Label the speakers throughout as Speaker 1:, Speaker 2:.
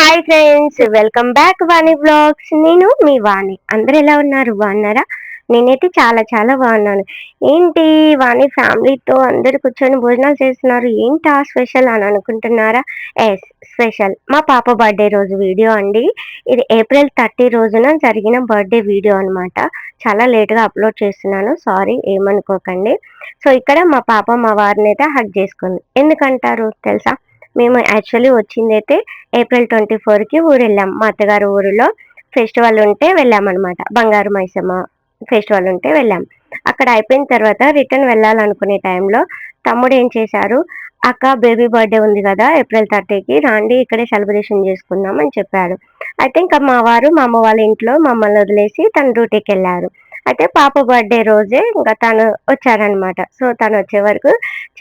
Speaker 1: Hi friends, welcome back వాణి blogs. నేను మీ వాణి. అందరు ఎలా ఉన్నారు? బాగున్నారా? నేనైతే చాలా చాలా బాగున్నాను. ఏంటి వాణి ఫ్యామిలీతో అందరు కూర్చొని భోజనాలు చేస్తున్నారు, ఏంటా స్పెషల్ అని అనుకుంటున్నారా? ఎస్, స్పెషల్ మా పాప బర్త్డే రోజు వీడియో అండి. ఇది ఏప్రిల్ 30 రోజున జరిగిన బర్త్డే వీడియో అనమాట. చాలా లేట్గా అప్లోడ్ చేస్తున్నాను, సారీ ఏమనుకోకండి. సో ఇక్కడ మా పాప మా వారిని అయితే హగ్ చేసుకుంది. ఎందుకంటారు తెలుసా? మేము యాక్చువల్లీ వచ్చిందైతే ఏప్రిల్ 24కి ఊరెళ్ళాం. మా అత్తగారు ఊరిలో ఫెస్టివల్ ఉంటే వెళ్ళామన్నమాట. బంగారు మైసమ్మ ఫెస్టివల్ ఉంటే వెళ్ళాం. అక్కడ అయిపోయిన తర్వాత రిటర్న్ వెళ్ళాలనుకునే టైంలో తమ్ముడు ఏం చేశారు, అక్క బేబీ బర్త్డే ఉంది కదా ఏప్రిల్ 30కి, రాండి ఇక్కడే సెలబ్రేషన్ చేసుకుందాం అని చెప్పాడు. అయితే ఇంకా మా వారు మా అమ్మ వాళ్ళ ఇంట్లో మమ్మల్ని వదిలేసి తన డ్యూటీకి వెళ్ళారు. అయితే పాప బర్త్డే రోజే ఇంకా తను వచ్చారనమాట. సో తను వచ్చే వరకు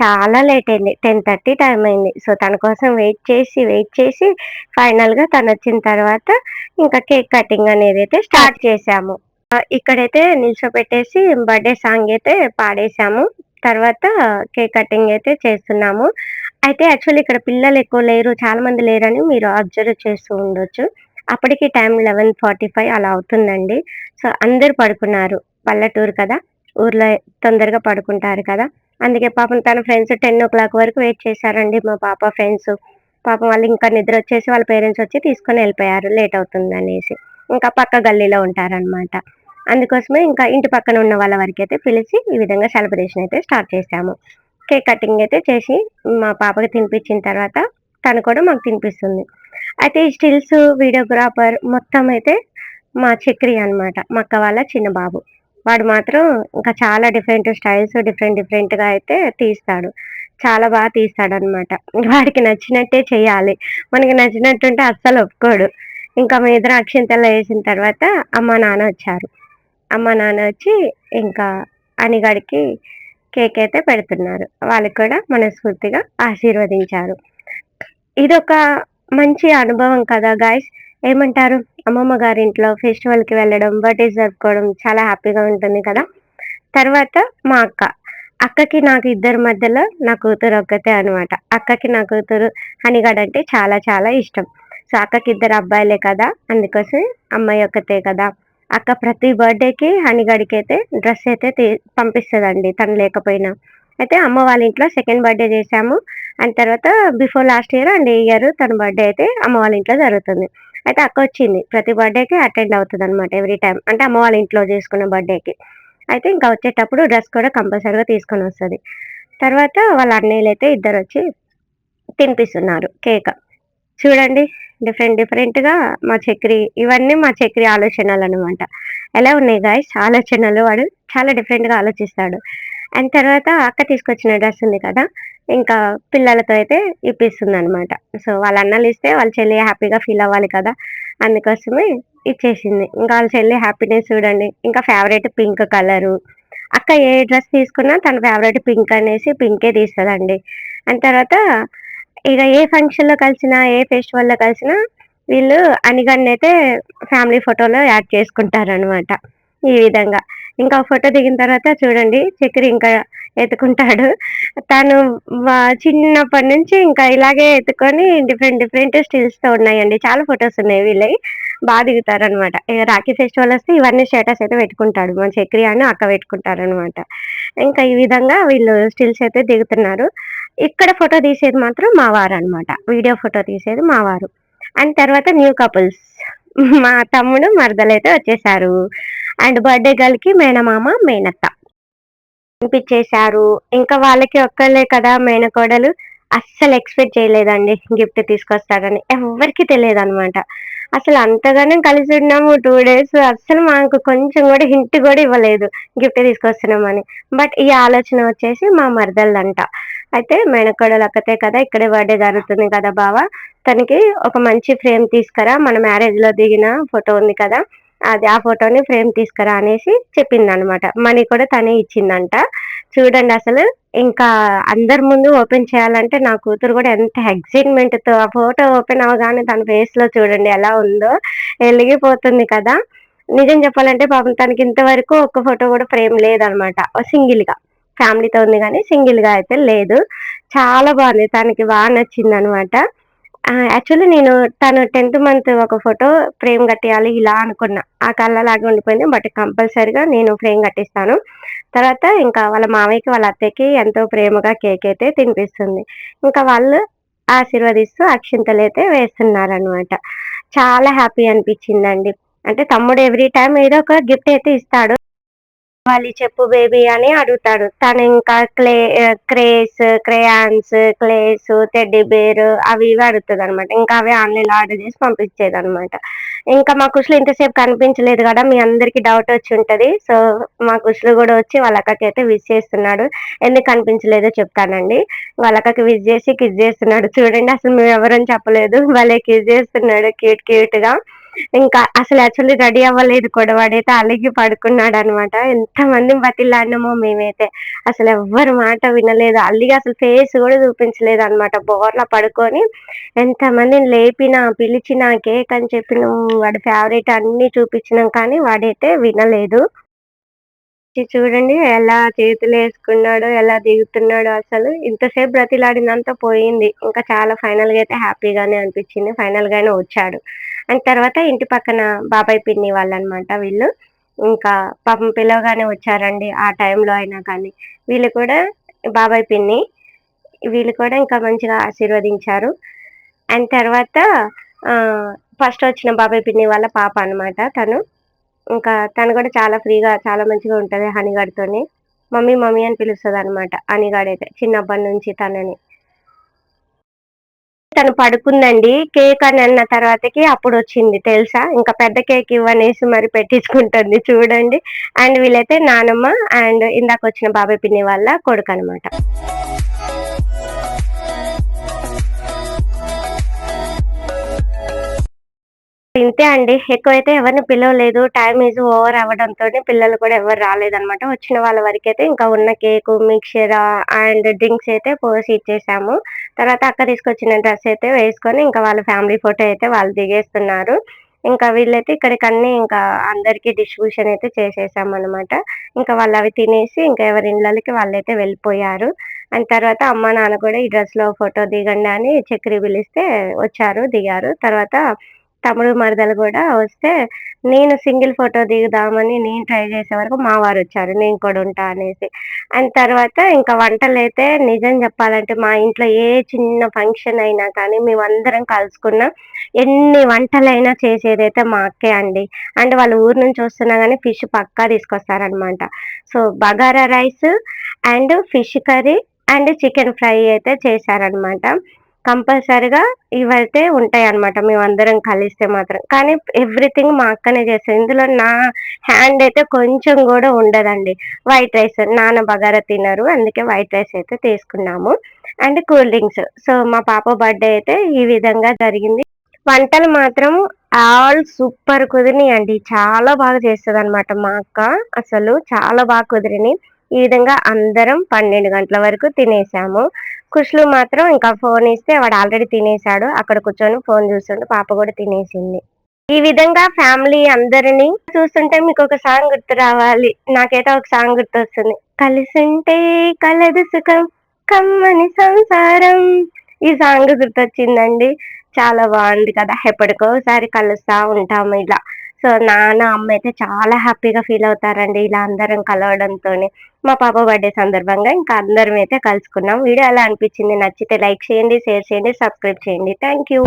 Speaker 1: చాలా లేట్ అయింది. 10:30 టైం అయింది. సో తన కోసం వెయిట్ చేసి ఫైనల్గా తను వచ్చిన తర్వాత ఇంకా కేక్ కటింగ్ అనేది అయితే స్టార్ట్ చేసాము. ఇక్కడైతే నిల్చోపెట్టేసి బర్త్డే సాంగ్ అయితే పాడేశాము. తర్వాత కేక్ కటింగ్ అయితే చేస్తున్నాము. అయితే యాక్చువల్లీ ఇక్కడ పిల్లలు ఎక్కువ లేరు, చాలా మంది లేరని మీరు అబ్జర్వ్ చేస్తూ ఉండొచ్చు. అప్పటికి టైం 11:45 అలా అవుతుందండి. సో అందరూ పడుకున్నారు. పల్లెటూరు కదా, ఊర్లో తొందరగా పడుకుంటారు కదా. అందుకే పాపం తన ఫ్రెండ్స్ 10:00 వరకు వెయిట్ చేశారండి మా పాప ఫ్రెండ్స్. పాపం వాళ్ళు ఇంకా నిద్ర వచ్చేసి వాళ్ళ పేరెంట్స్ వచ్చి తీసుకొని వెళ్ళిపోయారు లేట్ అవుతుందనేసి. ఇంకా పక్క గల్లీలో ఉంటారనమాట. అందుకోసమే ఇంకా ఇంటి పక్కన ఉన్న వాళ్ళ వరకైతే పిలిచి ఈ విధంగా సెలబ్రేషన్ అయితే స్టార్ట్ చేశాము. కేక్ కటింగ్ అయితే చేసి మా పాపకి తినిపించిన తర్వాత తను కూడా మాకు తినిపిస్తుంది. అయితే ఈ స్టిల్స్ వీడియోగ్రాఫర్ మొత్తం అయితే మా చక్రి అనమాట, మా అక్క వాళ్ళ చిన్న బాబు. వాడు మాత్రం ఇంకా చాలా డిఫరెంట్ స్టైల్స్ డిఫరెంట్‌గా అయితే తీస్తాడు. చాలా బాగా తీస్తాడనమాట. వాడికి నచ్చినట్టే చేయాలి. మనకి నచ్చినట్టుంటే అస్సలు ఒప్పుకోడు. ఇంకా మేమిద్దరం అక్షింతలు వేసిన తర్వాత అమ్మ, నాన్న వచ్చారు. అమ్మ, నాన్న వచ్చి ఇంకా అనిగాడికి కేక్ అయితే పెడుతున్నారు. వాళ్ళకి కూడా మనస్ఫూర్తిగా ఆశీర్వదించారు. ఇదొక మంచి అనుభవం కదా గాయ్స్! ఏమంటారు? అమ్మమ్మ గారింట్లో ఫెస్టివల్‌కి వెళ్ళడం, బర్త్‌డేస్ జరుపుకోవడం చాలా హ్యాపీగా ఉంటుంది కదా! తర్వాత మా అక్క. అక్కకి నాకు ఇద్దరి మధ్యలో నా కూతురు ఒక్కతే అనమాట. అక్కకి నా కూతురు హనీగాడు అంటే చాలా చాలా ఇష్టం. సో, అక్కకి ఇద్దరు అబ్బాయిలే కదా! అందుకోసమే అమ్మాయి ఒక్కతే కదా! అక్క ప్రతి బర్త్‌డేకి హనీగాడికైతే డ్రెస్ అయితే పంపిస్తదండి తను లేకపోయినా. అయితే అమ్మ వాళ్ళ ఇంట్లో సెకండ్ బర్త్‌డే చేశాము. అండ్ తర్వాత బిఫోర్ లాస్ట్ ఇయర్ అండ్ ఈ ఇయర్ తన బర్త్‌డే అయితే అమ్మ వాళ్ళ ఇంట్లో జరుగుతుంది. అయితే అక్క వచ్చింది. ప్రతి బర్త్‌డేకి అటెండ్ అవుతదనమాట ఎవ్రీ టైమ్. అంటే అమ్మ వాళ్ళ ఇంట్లో చేసుకున్న బర్త్‌డేకి. అయితే ఇంకా వచ్చేటప్పుడు డ్రెస్ కూడా కంపల్సరీగా తీసుకొనొస్తది. తర్వాత వాళ్ళ అన్నయ్యలైతే ఇద్దరొచ్చి తినిపిస్తున్నారు కేక్. చూడండి, డిఫరెంట్‌గా మా చక్రి, ఇవన్నీ మా చక్రి ఆలోచనలనమాట. ఎలా ఉన్నాయి గాయ్స్ ఆలోచనలు, వాడు చాలా డిఫరెంట్‌గా ఆలోచిస్తాడు. అండ్ తర్వాత అక్క తీసుకొచ్చిన డ్రెస్ ఉంది కదా! ఇంకా పిల్లలతో అయితే ఇప్పిస్తుందనమాట. సో, వాళ్ళ అన్నలిస్తే వాళ్ళ చెల్లి హ్యాపీగా ఫీల్ అవ్వాలి కదా! అందుకోసమే ఇచ్చేసింది. ఇంకా వాళ్ళ చెల్లి హ్యాపీనెస్ చూడండి. ఇంకా ఫేవరెట్ పింక్ కలరు. అక్క ఏ డ్రెస్ తీసుకున్నా తన ఫేవరెట్ పింక్ అనేసి పింకే తీస్తదండి. అండ్ తర్వాత ఇగ ఏ ఫంక్షన్‌లో కలిసినా, ఏ ఫెస్టివల్‌లో కలిసినా వీళ్ళు అనిగన్నైతే ఫ్యామిలీ ఫోటోలో యాడ్ చేసుకుంటారనమాట. ఈ విధంగా. ఇంకా ఫోటో దిగిన తర్వాత చూడండి చక్రి ఇంకా ఎత్తుకుంటాడు. తను చిన్నప్పటి నుంచి ఇంకా ఇలాగే ఎత్తుకొని డిఫరెంట్ స్టిల్స్‌తో ఉన్నాయండి. చాలా ఫోటోస్ ఉన్నాయి వీళ్ళయి. దిగుతారనమాట. ఇగ రాఖీ ఫెస్టివల్ వస్తే ఇవన్నీ స్టేటస్ అయితే పెట్టుకుంటాడు. మన చక్రి అను అక్క పెట్టుకుంటారనమాట. ఇంకా ఈ విధంగా వీళ్ళు స్టిల్స్ అయితే దిగుతున్నారు. ఇక్కడ ఫోటో తీసేది మాత్రం మా వారనమాట. వీడియో ఫోటో తీసేది మా వారు. అండ్ తర్వాత న్యూ కపుల్స్ మా తమ్ముడు, మరదలైతే వచ్చేసారు. అండ్ బర్త్‌డే గర్ల్‌కి మేనమామ, మేనత్త పంపించేశారు. ఇంకా వాళ్ళకి ఒక్కళ్ళే కదా మేనకోడలు. అస్సలు ఎక్స్‌పెక్ట్ చేయలేదండి గిఫ్ట్ తీసుకొస్తాడని. ఎవ్వరికీ తెలియదనమాట. అసలు అంతగానం కలిసున్నాము 2 డేస్, అస్సలు మాకు కొంచెం గూడా హింట్ గూడా ఇవ్వలేదు గిఫ్ట్ తీసుకొస్తున్నామని. బట్ ఈ ఆలోచన వచ్చేసి మా మరదలదంట. అయితే మేనకోడలు ఒక్కతే కదా! ఇక్కడే బర్త్‌డే జరుగుతుంది కదా బావ, తనకి ఒక మంచి ఫ్రేమ్ తీసుకురా, మన మ్యారేజ్‌లో దిగిన ఫోటో ఉంది కదా! అది ఆ ఫోటోని ఫ్రేమ్ తీసుకురా అనేసి చెప్పిందనమాట. మనీ కూడా తనే ఇచ్చిందంట. చూడండి అసలు ఇంకా అందరి ముందు ఓపెన్ చేయాలంటే నా కూతురు గూడా ఎంత ఎక్సైట్‌మెంట్‌తో ఆ ఫోటో ఓపెన్ అవ్వగానే తన ఫేస్‌లో చూడండి ఎలా ఉందో, ఎలిగిపోతుంది కదా! నిజం చెప్పాలంటే పాపం తనకి ఇంతవరకు ఒక్క ఫోటో గూడా ఫ్రేమ్ లేదనమాట. సింగిల్‌గా. ఫ్యామిలీతో ఉంది గానీ సింగిల్‌గా అయితే లేదు. చాలా బావుంది. తనకి నచ్చిందనమాట. యాక్చువల్లీ నేను తను 10థ్ మంత్ ఒక ఫోటో ఫ్రేమ్ కట్టేయాలి ఇలా అనుకున్నా. ఆ కలలాగా ఉండిపోయింది. బట్ కంపల్సరీగా నేను ఫ్రేమ్ కట్టిస్తాను. తర్వాత ఇంకా వాళ్ళ మామయ్యకి, వాళ్ళ అత్తయ్యకి ఎంతో ప్రేమగా కేక్ అయితే తినిపిస్తుంది. ఇంకా వాళ్ళు ఆశీర్వదిస్తూ అక్షింతలైతే వేస్తున్నారనమాట. చాలా హ్యాపీ అనిపిచ్చిందండి. అంటే తమ్ముడు ఎవ్రీ టైమ్ ఏదో ఒక గిఫ్ట్ అయితే ఇస్తాడు. కావాలి చెప్పు బేబీ అని అడుగుతాడు. తనింకా క్రేయాన్స్, క్లేస్, టెడ్డీ బేర్ అవి ఇవి అడుగుతదనమాట. ఇంకా అవే ఆన్‌లైన్‌లో ఆర్డర్ చేసి పంపించేదనమాట. ఇంకా మా కుషులు ఇంతసేపు కనిపించలేదు గదా! మీ అందరికి డౌటొచ్చుంటది. సో, మా కుషులు గూడా వచ్చి వాళ్ళ అక్కకైతే విష్ చేస్తున్నాడు. ఎందుకు కనిపించలేదో చెప్తానండి. వాళ్ళ అక్కకి విష్ చేసి కిస్ చేస్తున్నాడు. చూడండి అసలు మేమెవరం చెప్పలేదు. భలే కిస్ చేస్తున్నాడు క్యూట్ క్యూట్‌గా. ఇంకా అసలు యాక్చువల్లీ రెడీ అవ్వలేదు కూడా. వాడైతే అలిగి పడుకున్నాడనమాట. ఎంతమందిని బతిమలాడినామో మేమైతే. అసలెవ్వరి మాట వినలేదు. అలిగి అసలు ఫేస్ గూడా చూపించలేదనమాట. బోర్లా పడుకొని ఎంతమందిని లేపినా, పిలిచినా, కేక్ అని చెప్పినాం, వాడి ఫేవరెట్ అన్నీ చూపించినాం కానీ వాడైతే వినలేదు. చూడండి ఎలా చేతులేసుకున్నాడో, ఎలా దిగుతున్నాడో అసలు. ఇంతసేపు బ్రతిలాడిందంతా పోయింది. ఇంకా చాలా ఫైనల్‌గా అయితే హ్యాపీగానే అనిపిచ్చింది. ఫైనల్‌గానే వచ్చాడు. అండ్ తర్వాత ఇంటి పక్కన బాబాయ్, పిన్ని వాళ్ళనమాట వీళ్ళు. ఇంకా పాపం పిలవగానే వచ్చారండి ఆ టైంలో అయినా కానీ. వీళ్ళు కూడా బాబాయ్, పిన్ని వీళ్ళు కూడా ఇంకా మంచిగా ఆశీర్వదించారు. అండ్ తర్వాత ఫస్ట్ వచ్చిన బాబాయ్, పిన్ని వాళ్ళ పాప అనమాట తను. ఇంకా తను గూడా చాలా ఫ్రీగా, చాలా మంచిగా ఉంటది హనీగాడితోని. మమ్మీ, మమ్మీ అని పిలుస్తదనమాట హనీగాడైతే చిన్నప్పటి నుంచి తనని. తను పడుకుందండి. కేక్ అని అన్న తర్వాతకి అప్పుడొచ్చింది తెలుసా? ఇంకా పెద్ద కేక్ ఇవ్వనేసి మరి పెట్టించుకుంటుంది చూడండి. అండ్ వీళ్ళైతే నానమ్మ అండ్ ఇందాకొచ్చిన బాబాయ్ పిన్ని వాళ్ళ కొడుకనమాట. ఇంతే అండి. ఎక్కువైతే ఎవరిని పిలవలేదు. టైమ్ ఈజ్ ఓవర్ అవ్వడంతోని పిల్లలు కూడా ఎవరు రాలేదనమాట. వచ్చిన వాళ్ళ వరకైతే ఇంకా ఉన్న కేకు, మిక్చర్ అండ్ డ్రింక్స్ అయితే పోసి ఇచ్చేసాము. తర్వాత అక్క తీసుకొచ్చిన డ్రెస్ అయితే వేసుకొని ఇంకా వాళ్ళ ఫ్యామిలీ ఫోటో అయితే వాళ్ళు దిగేస్తున్నారు. ఇంకా వీళ్ళైతే ఇక్కడికన్నీ ఇంకా అందరికి డిస్ట్రిబ్యూషన్ అయితే చేసేసామనమాట. ఇంకా వాళ్ళవి తినేసి ఇంకా ఎవరి ఇళ్ళకి వాళ్ళైతే వెళ్ళిపోయారు. అండ్ తర్వాత అమ్మ, నాన్న కూడా ఈ డ్రెస్‌లో ఫోటో దిగండి అని చక్రి పిలిస్తే వచ్చారు, దిగారు. తర్వాత తమ్ముడు, మరదలు గూడా వస్తే, నేను సింగిల్ ఫోటో దిగుదామని నేను ట్రై చేసే వరకు మా వారొచ్చారు. నేను కూడా ఉంటా అనేసి. అండ్ తర్వాత ఇంకా వంటలైతే నిజం జెప్పాలంటే మా ఇంట్లో ఏ చిన్న ఫంక్షన్ అయినా కానీ మేమందరం కలుసుకున్నా, ఎన్ని వంటలైనా చేసేదైతే మా అక్కే అండి. అంటే వాళ్ళు ఊరు నుంచి వస్తున్నా గానీ ఫిష్ పక్కా తీసుకొస్తారనమాట. So, bagara rice and fish curry and chicken fry అయితే చేశారనమాట. కంపల్సరీగా ఇవైతే ఉంటాయన్నమాట మేమందరం కలిస్తే మాత్రం. కానీ ఎవ్రీథింగ్ మా అక్కనే చేస్తది. ఇందులో నా హ్యాండ్ అయితే కొంచెం గూడా ఉండదండి. వైట్ రైస్ నాన్న బగారా తినరు. అందుకే వైట్ రైస్ అయితే తీసుకున్నాము. And cool drinks. సో, మా పాప బర్త్‌డే అయితే ఈ విధంగా జరిగింది. వంటలు మాత్రం ఆల్ సూపర్ కుదిరినియండి. చాలా బాగా చేస్తదనమాట మా అక్క. అసలు చాలా బాగా కుదిరినియి. ఈ విధంగా అందరం 12 గంటల వరకు తినేసాము. ఖుషులు మాత్రం ఇంకా ఫోన్ ఇస్తే వాడు ఆల్రెడీ తినేసాడు. అక్కడ కూర్చొని ఫోన్ చూస్తుండు. పాప కూడా తినేసింది. ఈ విధంగా ఫ్యామిలీ అందరిని చూస్తుంటే మీకొక సాంగ్ గుర్తు రావాలి. నాకైతే ఒక సాంగ్ గుర్తొస్తుంది. కలిసుంటే కలదు సుఖం కమ్మని సంసారం. ఈ సాంగ్ గుర్తొచ్చిందండి. చాలా బావుంది కదా! ఎప్పటికోసారి కలుస్తా ఉంటాము ఇలా. సో, నాన్న, అమ్మ అయితే చాలా హ్యాపీగా ఫీల్ అవుతారండి ఇలా అందరం కలవడంతోని. మా పాప బర్త్‌డే సందర్భంగా ఇంకా అందరం అయితే కలుసుకున్నాం. వీడియో ఎలా అనిపించింది? నచ్చితే లైక్ చేయండి, షేర్ చేయండి, సబ్స్క్రైబ్ చేయండి. Thank you.